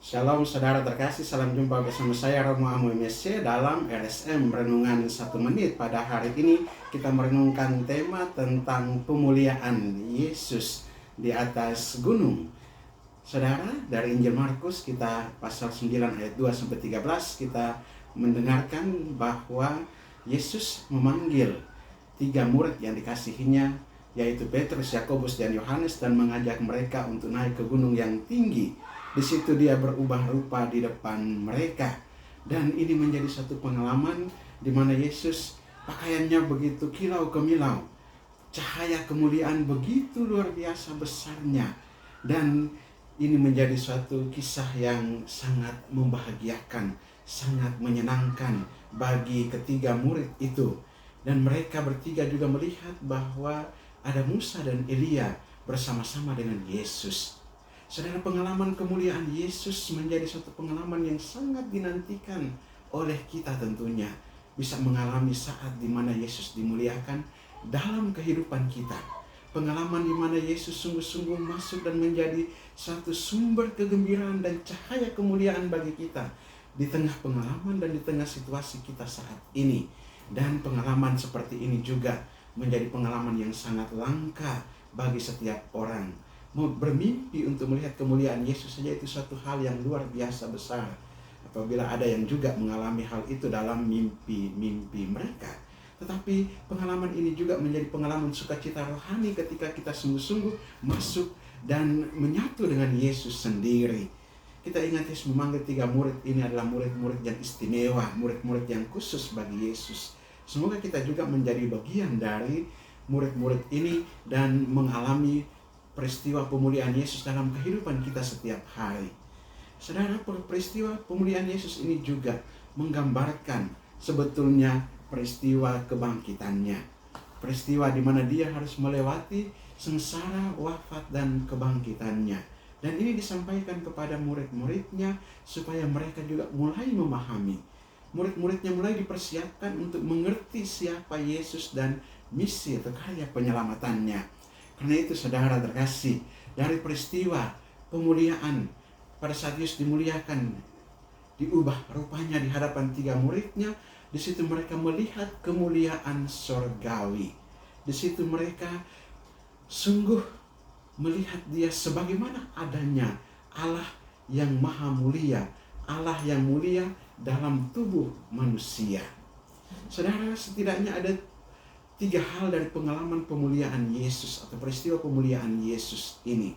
Shalom saudara terkasih, salam jumpa bersama saya Romo Amo MSC dalam RSM Renungan 1 Menit. Pada hari ini kita merenungkan tema tentang pemuliaan Yesus di atas gunung. Saudara, dari Injil Markus kita pasal 9 ayat 2-13 kita mendengarkan bahwa Yesus memanggil 3 murid yang dikasihinya, yaitu Petrus, Yakobus, dan Yohanes, dan mengajak mereka untuk naik ke gunung yang tinggi. Di situ dia berubah rupa di depan mereka. Dan ini menjadi satu pengalaman di mana Yesus pakaiannya begitu kilau kemilau. Cahaya kemuliaan begitu luar biasa besarnya. Dan ini menjadi suatu kisah yang sangat membahagiakan, sangat menyenangkan bagi ketiga murid itu. Dan mereka bertiga juga melihat bahwa ada Musa dan Elia bersama-sama dengan Yesus. Saudara, pengalaman kemuliaan Yesus menjadi suatu pengalaman yang sangat dinantikan oleh kita tentunya. Bisa mengalami saat di mana Yesus dimuliakan dalam kehidupan kita. Pengalaman di mana Yesus sungguh-sungguh masuk dan menjadi satu sumber kegembiraan dan cahaya kemuliaan bagi kita di tengah pengalaman dan di tengah situasi kita saat ini. Dan pengalaman seperti ini juga menjadi pengalaman yang sangat langka bagi setiap orang. Mau bermimpi untuk melihat kemuliaan Yesus saja itu suatu hal yang luar biasa besar. Apabila ada yang juga mengalami hal itu dalam mimpi-mimpi mereka. Tetapi pengalaman ini juga menjadi pengalaman sukacita rohani ketika kita sungguh-sungguh masuk dan menyatu dengan Yesus sendiri. Kita ingat Yesus memanggil 3 murid ini adalah murid-murid yang istimewa, murid-murid yang khusus bagi Yesus. Semoga kita juga menjadi bagian dari murid-murid ini dan mengalami peristiwa pemuliaan Yesus dalam kehidupan kita setiap hari. Saudara, peristiwa pemuliaan Yesus ini juga menggambarkan sebetulnya peristiwa kebangkitannya. Peristiwa di mana dia harus melewati sengsara, wafat, dan kebangkitannya. Dan ini disampaikan kepada murid-muridnya supaya mereka juga mulai memahami. Murid-muridnya mulai dipersiapkan untuk mengerti siapa Yesus dan misi atau karya penyelamatannya. Karena itu saudara terkasih, dari peristiwa pemuliaan pada saat Yesus dimuliakan, diubah rupanya di hadapan 3 muridnya, di situ mereka melihat kemuliaan sorgawi. Di situ mereka sungguh melihat dia sebagaimana adanya Allah yang maha mulia, Allah yang mulia dalam tubuh manusia. Saudara, setidaknya ada 3 hal dari pengalaman pemuliaan Yesus atau peristiwa pemuliaan Yesus ini.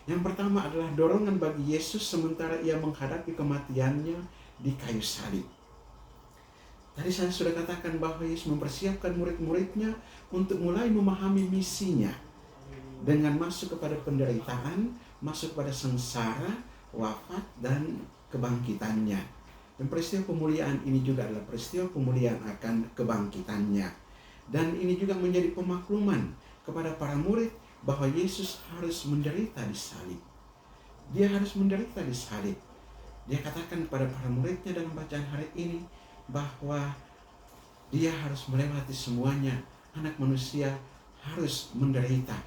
Yang pertama adalah dorongan bagi Yesus sementara ia menghadapi kematiannya di kayu salib. Tadi saya sudah katakan bahwa Yesus mempersiapkan murid-muridnya untuk mulai memahami misinya dengan masuk kepada penderitaan, masuk pada sengsara, wafat, dan kebangkitannya. Dan peristiwa pemuliaan ini juga adalah peristiwa pemuliaan akan kebangkitannya. Dan ini juga menjadi pemakluman kepada para murid bahwa Yesus harus menderita di salib. Dia harus menderita di salib. Dia katakan kepada para muridnya dalam bacaan hari ini bahwa dia harus melewati semuanya. Anak manusia harus menderita.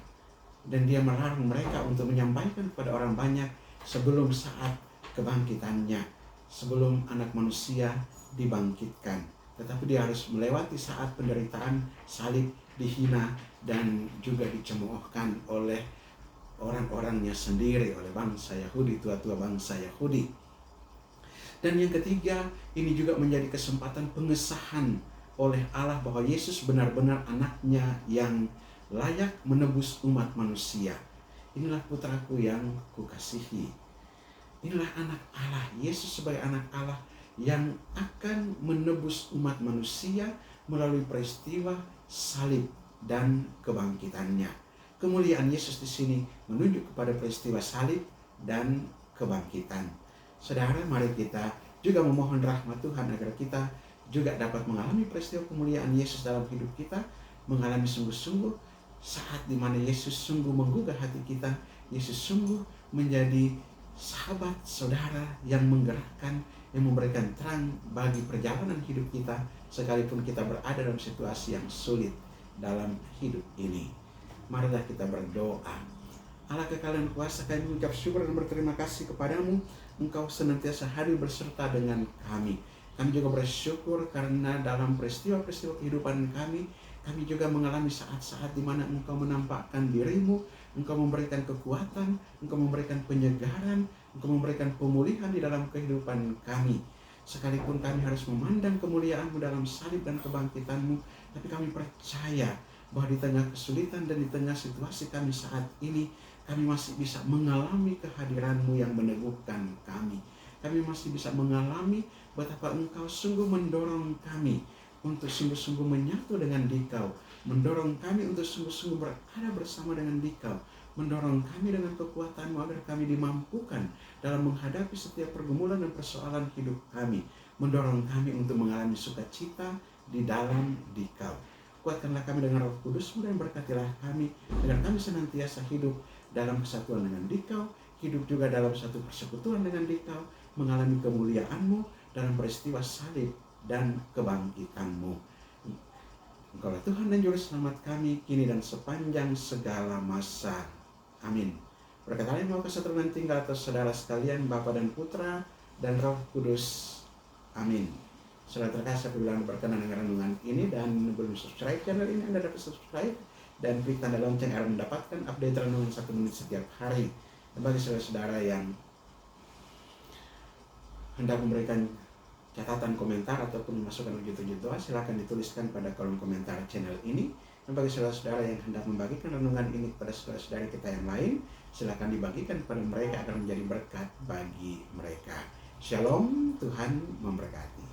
Dan dia melarang mereka untuk menyampaikan kepada orang banyak sebelum saat kebangkitannya, sebelum anak manusia dibangkitkan. Tetapi dia harus melewati saat penderitaan, salib, dihina, dan juga dicemoohkan oleh orang-orangnya sendiri, oleh bangsa Yahudi, tua-tua bangsa Yahudi. Dan yang ketiga, ini juga menjadi kesempatan pengesahan oleh Allah bahwa Yesus benar-benar anaknya yang layak menebus umat manusia. Inilah putraku yang kukasihi. Inilah anak Allah, Yesus sebagai anak Allah yang akan menebus umat manusia melalui peristiwa salib dan kebangkitannya. Kemuliaan Yesus di sini menunjuk kepada peristiwa salib dan kebangkitan. Saudara, mari kita juga memohon rahmat Tuhan agar kita juga dapat mengalami peristiwa kemuliaan Yesus dalam hidup kita, mengalami sungguh-sungguh saat di mana Yesus sungguh menggugah hati kita, Yesus sungguh menjadi sahabat saudara yang menggerakkan, yang memberikan terang bagi perjalanan hidup kita sekalipun kita berada dalam situasi yang sulit dalam hidup ini. Marilah kita berdoa. Allah kekal dan kuasa, kami mengucap syukur dan berterima kasih kepadamu. Engkau senantiasa hadir berserta dengan kami. Kami juga bersyukur karena dalam peristiwa-peristiwa kehidupan kami juga mengalami saat-saat di mana Engkau menampakkan dirimu, Engkau memberikan kekuatan, Engkau memberikan penyegaran, Engkau memberikan pemulihan di dalam kehidupan kami. Sekalipun kami harus memandang kemuliaan-Mu dalam salib dan kebangkitan-Mu, tapi kami percaya bahwa di tengah kesulitan dan di tengah situasi kami saat ini, kami masih bisa mengalami kehadiran-Mu yang meneguhkan kami. Kami masih bisa mengalami betapa Engkau sungguh mendorong kami untuk sungguh-sungguh menyatu dengan Dikau, mendorong kami untuk sungguh-sungguh berada bersama dengan Dikau, mendorong kami dengan kekuatan-Mu agar kami dimampukan dalam menghadapi setiap pergumulan dan persoalan hidup kami, mendorong kami untuk mengalami sukacita di dalam Dikau. Kuatkanlah kami dengan Roh Kudus-Mu dan berkatilah kami agar kami senantiasa hidup dalam kesatuan dengan Dikau, hidup juga dalam satu persekutuan dengan Dikau, mengalami kemuliaan-Mu dalam peristiwa salib dan kebangkitan-Mu. Engkaulah Tuhan dan Juru Selamat kami, kini dan sepanjang segala masa. Amin. Berkatalah mau kesatuan tinggal atas saudara sekalian, Bapa dan Putra dan Roh Kudus. Amin. Saudara terkasih, apabila Anda berkenan dengan renungan ini dan belum subscribe channel ini, Anda dapat subscribe dan klik tanda lonceng agar mendapatkan update renungan 1 menit setiap hari. Dan bagi saudara-saudara yang hendak memberikan catatan, komentar ataupun masukan begitu doa, silakan dituliskan pada kolom komentar channel ini. Dan bagi saudara-saudara yang hendak membagikan renungan ini kepada saudara-saudara kita yang lain, silakan dibagikan kepada mereka agar menjadi berkat bagi mereka. Shalom, Tuhan memberkati.